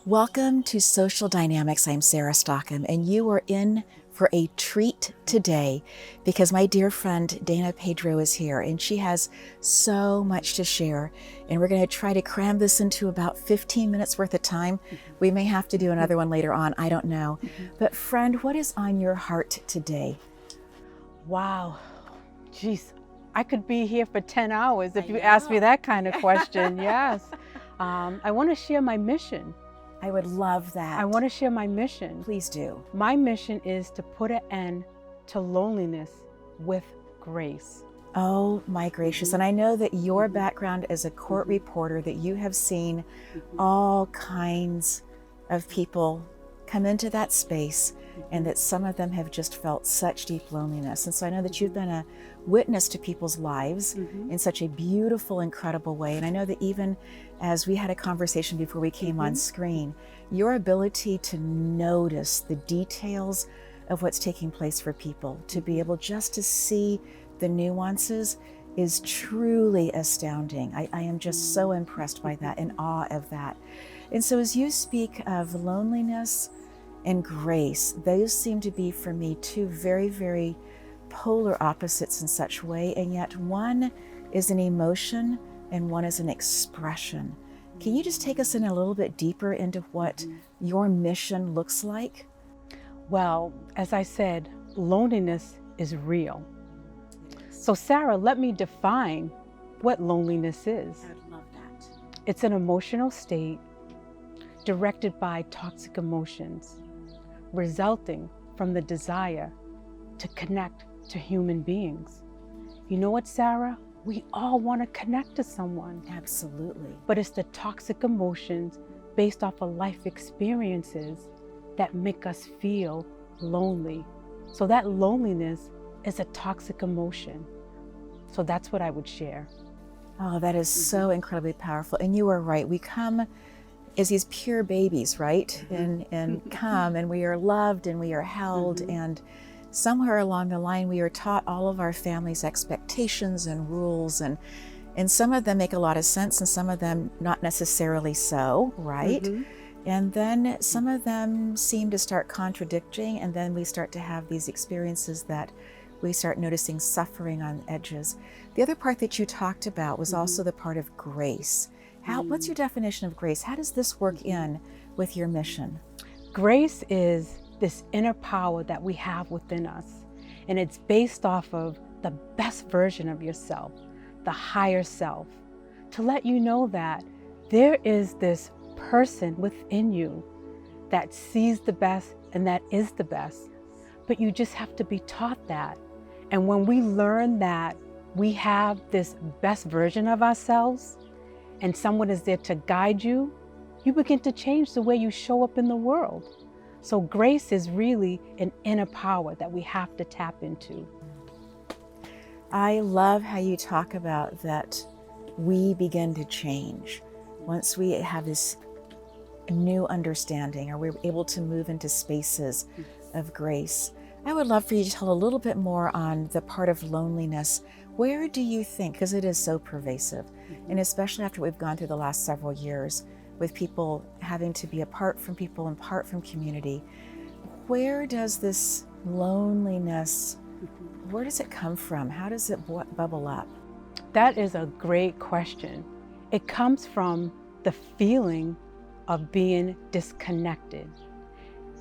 Welcome to Social Dynamics. I'm Sarah Stockham, and you are in for a treat today because my dear friend Dana Pedro is here, and she has so much to share. And we're going to try to cram this into about 15 minutes worth of time. We may have to do another one later on, I don't know. But friend, what is on your heart today? Wow, geez, I could be here for 10 hours if you asked me that kind of question. Yes. I want to share my mission. I would love that. I want to share my mission. Please do. My mission is to put an end to loneliness with grace. Oh my gracious. And I know that your background as a court reporter, that you have seen all kinds of people come into that space, and that some of them have just felt such deep loneliness. And so I know that you've been a witness to people's lives in such a beautiful, incredible way. And I know that even as we had a conversation before we came on screen, your ability to notice the details of what's taking place for people, to be able just to see the nuances, is truly astounding. I am just so impressed by that, in awe of that. And so as you speak of loneliness and grace, those seem to be for me two very, very polar opposites in such a way, and yet one is an emotion and one is an expression. Can you just take us in a little bit deeper into what your mission looks like? Well, as I said, loneliness is real. So Sarah, let me define what loneliness is. I would love that. It's an emotional state directed by toxic emotions, resulting from the desire to connect to human beings. You know what, Sarah? We all want to connect to someone. Absolutely. But it's the toxic emotions based off of life experiences that make us feel lonely. So that loneliness is a toxic emotion. So that's what I would share. Oh, that is so incredibly powerful. And you are right. We come as these pure babies, right? And come and we are loved and we are held. And somewhere along the line, we are taught all of our family's expectations and rules. And some of them make a lot of sense and some of them not necessarily so, right? And then some of them seem to start contradicting, and then we start to have these experiences that we start noticing suffering on edges. The other part that you talked about was also the part of grace. What's your definition of grace? How does this work in with your mission? Grace is this inner power that we have within us, and it's based off of the best version of yourself, the higher self, to let you know that there is this person within you that sees the best and that is the best, but you just have to be taught that. And when we learn that we have this best version of ourselves and someone is there to guide you, you begin to change the way you show up in the world. So grace is really an inner power that we have to tap into. I love how you talk about that we begin to change once we have this new understanding, or we're able to move into spaces of grace. I would love for you to tell a little bit more on the part of loneliness. Where do you think, because it is so pervasive, and especially after we've gone through the last several years with people having to be apart from people and apart from community, where does this loneliness, where does it come from? How does it bubble up? That is a great question. It comes from the feeling of being disconnected.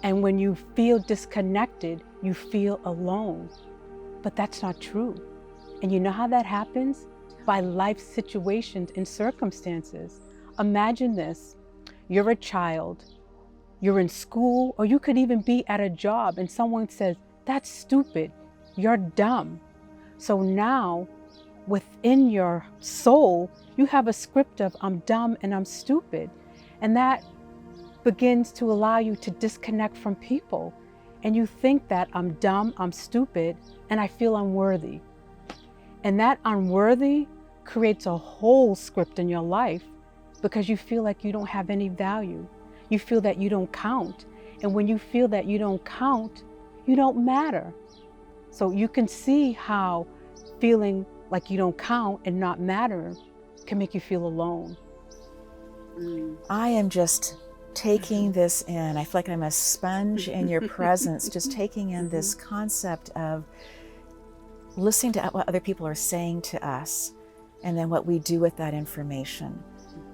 And when you feel disconnected, you feel alone. But that's not true. And you know how that happens? By life situations and circumstances. Imagine this. You're a child, you're in school, or you could even be at a job and someone says, "That's stupid, you're dumb." So now within your soul, you have a script of "I'm dumb and I'm stupid." And that begins to allow you to disconnect from people. And you think that I'm dumb, I'm stupid, and I feel unworthy. And that unworthy creates a whole script in your life because you feel like you don't have any value. You feel that you don't count. And when you feel that you don't count, you don't matter. So you can see how feeling like you don't count and not matter can make you feel alone. I am just taking this in. I feel like I'm a sponge in your presence, just taking in this concept of listening to what other people are saying to us, and then what we do with that information,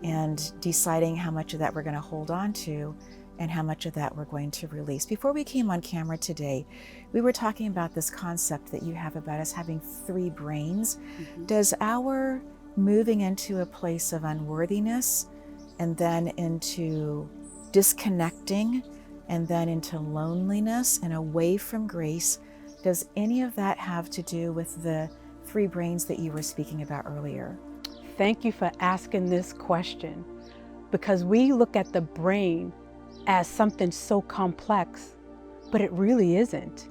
and deciding how much of that we're going to hold on to and how much of that we're going to release. Before we came on camera today, we were talking about this concept that you have about us having 3 brains. Does our moving into a place of unworthiness, and then into disconnecting, and then into loneliness and away from grace, does any of that have to do with the 3 brains that you were speaking about earlier? Thank you for asking this question, because we look at the brain as something so complex, but it really isn't.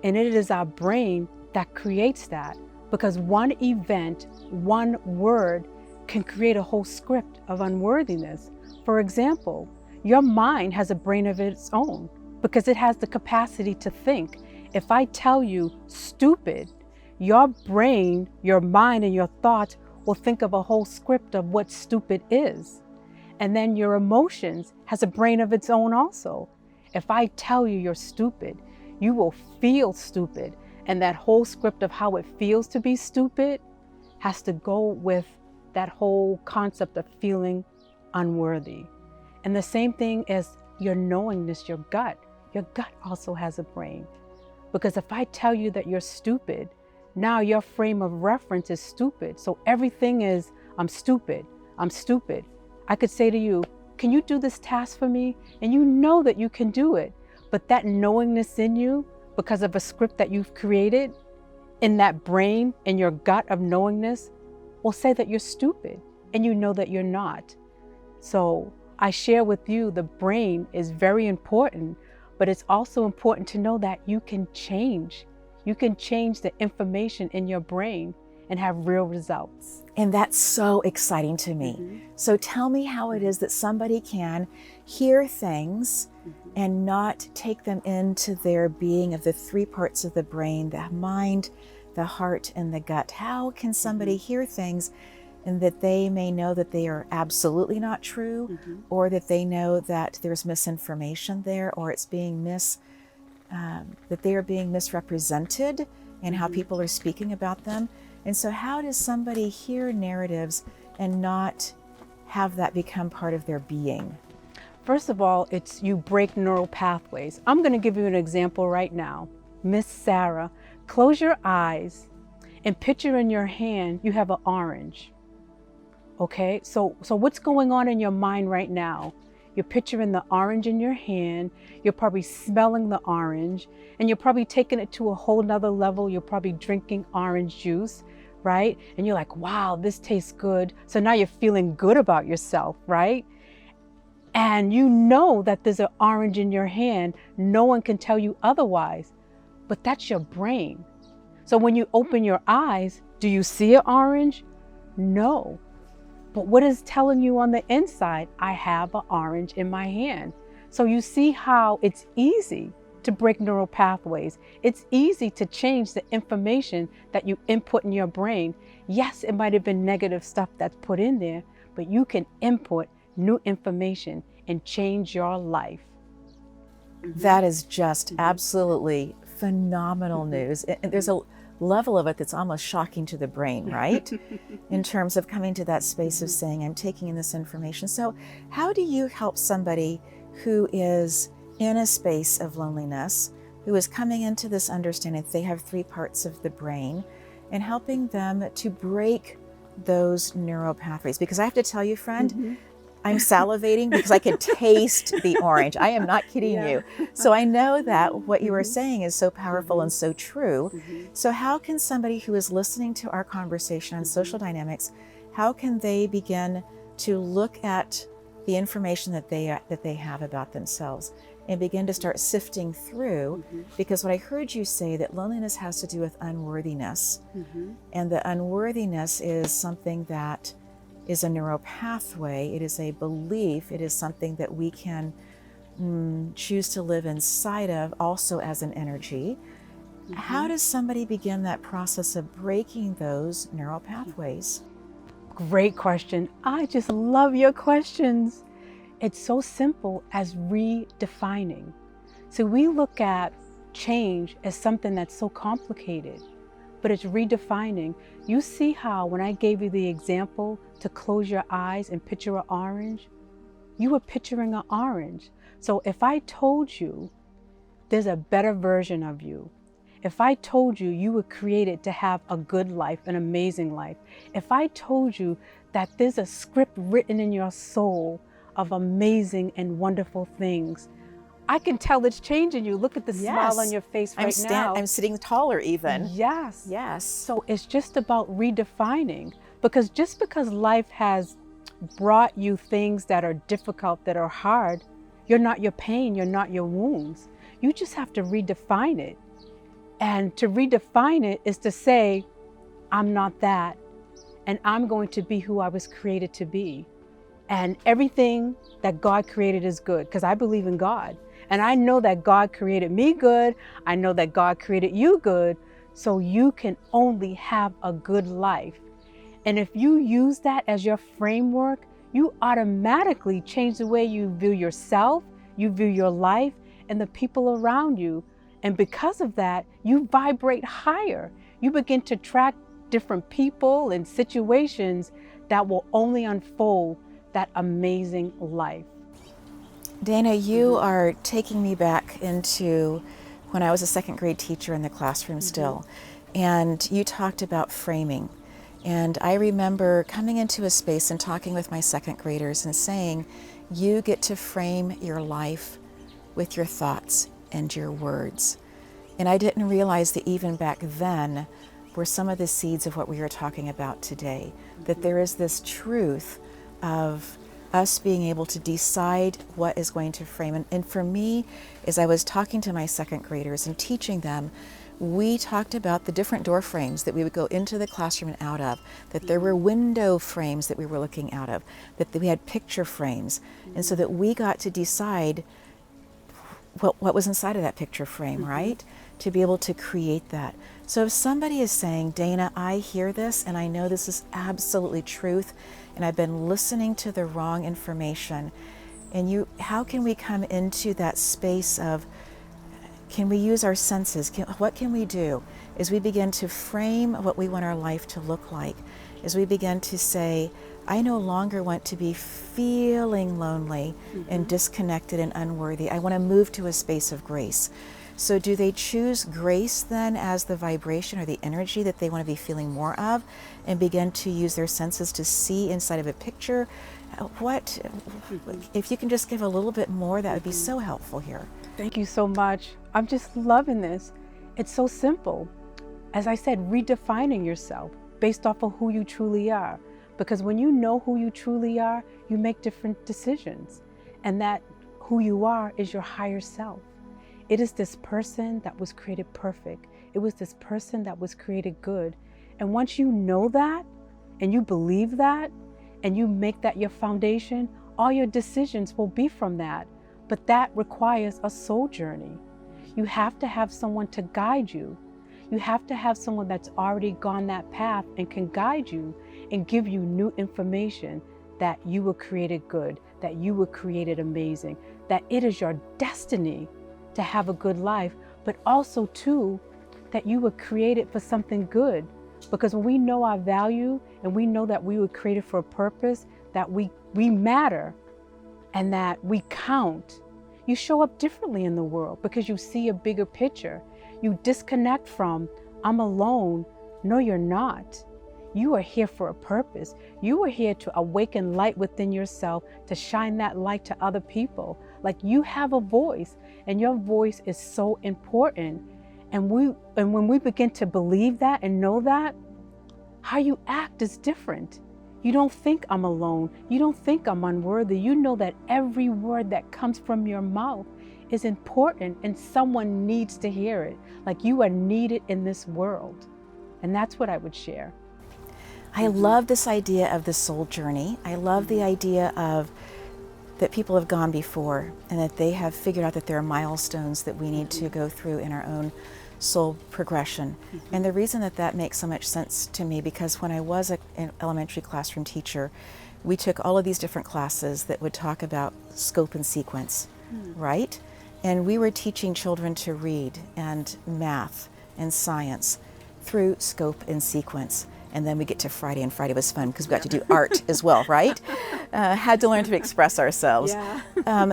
And it is our brain that creates that, because one event, one word can create a whole script of unworthiness. For example, your mind has a brain of its own because it has the capacity to think. If I tell you stupid, your brain, your mind, and your thoughts will think of a whole script of what stupid is. And then your emotions has a brain of its own also. If I tell you you're stupid, you will feel stupid. And that whole script of how it feels to be stupid has to go with that whole concept of feeling unworthy. And the same thing as your knowingness, your gut also has a brain. Because if I tell you that you're stupid, now your frame of reference is stupid. So everything is, I'm stupid, I'm stupid. I could say to you, can you do this task for me? And you know that you can do it. But that knowingness in you, because of a script that you've created in that brain, in your gut of knowingness, will say that you're stupid, and you know that you're not. So I share with you, the brain is very important, but it's also important to know that you can change. You can change the information in your brain and have real results. And that's so exciting to me. So tell me how it is that somebody can hear things and not take them into their being of the 3 parts of the brain, the mind, the heart, and the gut. How can somebody hear things and that they may know that they are absolutely not true, or that they know that there's misinformation there, or it's being that they are being misrepresented in how people are speaking about them? And so how does somebody hear narratives and not have that become part of their being? First of all, it's you break neural pathways. I'm going to give you an example right now. Miss Sarah, close your eyes and picture in your hand you have an orange. Okay, so what's going on in your mind right now? You're picturing the orange in your hand, you're probably smelling the orange, and you're probably taking it to a whole nother level. You're probably drinking orange juice, right? And you're like, wow, this tastes good. So now you're feeling good about yourself, right? And you know that there's an orange in your hand. No one can tell you otherwise, but that's your brain. So when you open your eyes, do you see an orange? No. But what is telling you on the inside? I have an orange in my hand. So you see how it's easy to break neural pathways. It's easy to change the information that you input in your brain. Yes, it might have been negative stuff that's put in there, but you can input new information and change your life. That is just absolutely phenomenal news. And there's a level of it that's almost shocking to the brain, right? In terms of coming to that space of saying, I'm taking in this information. So how do you help somebody who is in a space of loneliness, who is coming into this understanding that they have 3 parts of the brain, and helping them to break those neural pathways? Because I have to tell you, friend, I'm salivating because I can taste the orange. I am not kidding you. So I know that what you are saying is so powerful and so true. So how can somebody who is listening to our conversation on social dynamics, how can they begin to look at the information that they have about themselves and begin to start sifting through? Because what I heard you say, that loneliness has to do with unworthiness. And the unworthiness is something that is a neural pathway. It is a belief. It is something that we can choose to live inside of also as an energy. How does somebody begin that process of breaking those neural pathways? Great question. I just love your questions. It's so simple as redefining. So we look at change as something that's so complicated, but it's redefining. You see how when I gave you the example to close your eyes and picture an orange, you were picturing an orange. So if I told you there's a better version of you, if I told you you were created to have a good life, an amazing life, if I told you that there's a script written in your soul of amazing and wonderful things, I can tell it's changing you. Look at the smile on your face right now. I'm sitting taller even. Yes. Yes. So it's just about redefining, because just because life has brought you things that are difficult, that are hard, you're not your pain, you're not your wounds. You just have to redefine it. And to redefine it is to say, I'm not that, and I'm going to be who I was created to be. And everything that God created is good, because I believe in God. And I know that God created me good. I know that God created you good. So you can only have a good life. And if you use that as your framework, you automatically change the way you view yourself, you view your life, and the people around you. And because of that, you vibrate higher. You begin to attract different people and situations that will only unfold that amazing life. Dana, you are taking me back into when I was a second grade teacher in the classroom still. And you talked about framing. And I remember coming into a space and talking with my second graders and saying, you get to frame your life with your thoughts and your words. And I didn't realize that even back then were some of the seeds of what we are talking about today, that there is this truth of us being able to decide what is going to frame. And for me, as I was talking to my second graders and teaching them, we talked about the different door frames that we would go into the classroom and out of, that there were window frames that we were looking out of, that we had picture frames. And so that we got to decide what was inside of that picture frame, right? To be able to create that. So if somebody is saying, Dana, I hear this and I know this is absolutely truth, and I've been listening to the wrong information, and how can we come into that space of, can we use our senses? What can we do as we begin to frame what we want our life to look like? As we begin to say, I no longer want to be feeling lonely and disconnected and unworthy. I want to move to a space of grace. So do they choose grace then as the vibration or the energy that they want to be feeling more of, and begin to use their senses to see inside of a picture? If you can just give a little bit more, that would be so helpful here. Thank you so much. I'm just loving this. It's so simple. As I said, redefining yourself based off of who you truly are. Because when you know who you truly are, you make different decisions. And that who you are is your higher self. It is this person that was created perfect. It was this person that was created good. And once you know that, and you believe that, and you make that your foundation, all your decisions will be from that. But that requires a soul journey. You have to have someone to guide you. You have to have someone that's already gone that path and can guide you and give you new information that you were created good, that you were created amazing, that it is your destiny to have a good life, but also too, that you were created for something good. Because when we know our value and we know that we were created for a purpose, that we matter and that we count, you show up differently in the world because you see a bigger picture. You disconnect from, I'm alone. No, you're not. You are here for a purpose. You are here to awaken light within yourself, to shine that light to other people. Like, you have a voice, and your voice is so important. And when we begin to believe that and know that, how you act is different. You don't think I'm alone. You don't think I'm unworthy. You know that every word that comes from your mouth is important and someone needs to hear it. Like, you are needed in this world. And that's what I would share. I love this idea of the soul journey. I love the idea of that people have gone before and that they have figured out that there are milestones that we need to go through in our own soul progression. And the reason that makes so much sense to me, because when I was an elementary classroom teacher, we took all of these different classes that would talk about scope and sequence, right? And we were teaching children to read and math and science through scope and sequence. And then we get to Friday, and Friday was fun because we got to do art as well, right? Had to learn to express ourselves. Yeah.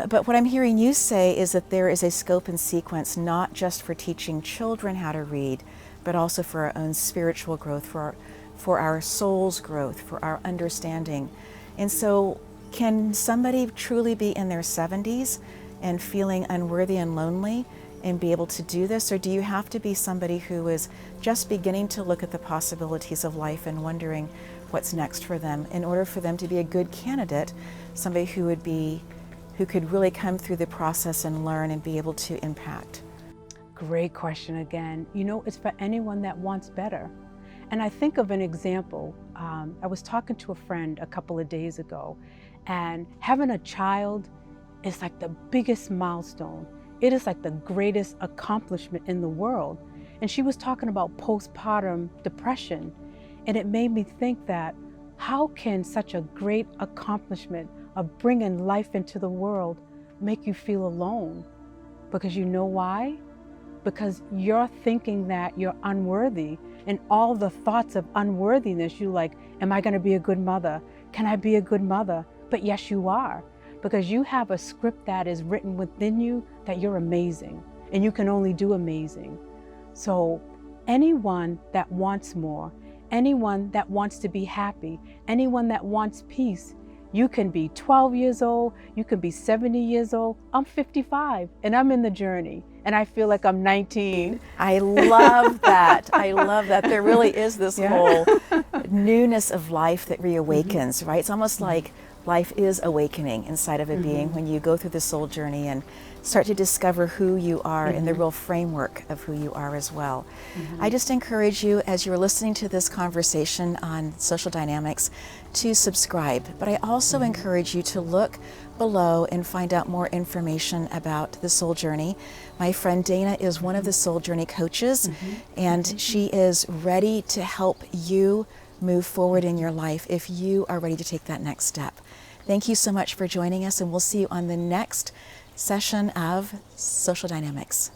But what I'm hearing you say is that there is a scope and sequence, not just for teaching children how to read, but also for our own spiritual growth, for our soul's growth, for our understanding. And so can somebody truly be in their 70s and feeling unworthy and lonely and be able to do this? Or do you have to be somebody who is just beginning to look at the possibilities of life and wondering what's next for them in order for them to be a good candidate, somebody who could really come through the process and learn and be able to impact? Great question again. You know, it's for anyone that wants better. And I think of an example. I was talking to a friend a couple of days ago, and having a child is like the biggest milestone. It is like the greatest accomplishment in the world. And she was talking about postpartum depression. And it made me think that how can such a great accomplishment of bringing life into the world make you feel alone? Because you know why? Because you're thinking that you're unworthy, and all the thoughts of unworthiness, you like, am I going to be a good mother? Can I be a good mother? But yes, you are, because you have a script that is written within you that you're amazing, and you can only do amazing. So anyone that wants more, anyone that wants to be happy, anyone that wants peace, you can be 12 years old, you can be 70 years old. I'm 55 and I'm in the journey, and I feel like I'm 19. I love that. I love that. There really is this whole newness of life that reawakens, right? It's almost like life is awakening inside of a being when you go through the soul journey and start to discover who you are and the real framework of who you are as well. I just encourage you, as you're listening to this conversation on social dynamics, to subscribe. But I also encourage you to look below and find out more information about the soul journey. My friend Dana is one of the soul journey coaches, and she is ready to help you move forward in your life if you are ready to take that next step. Thank you so much for joining us, and we'll see you on the next session of Social Dynamics.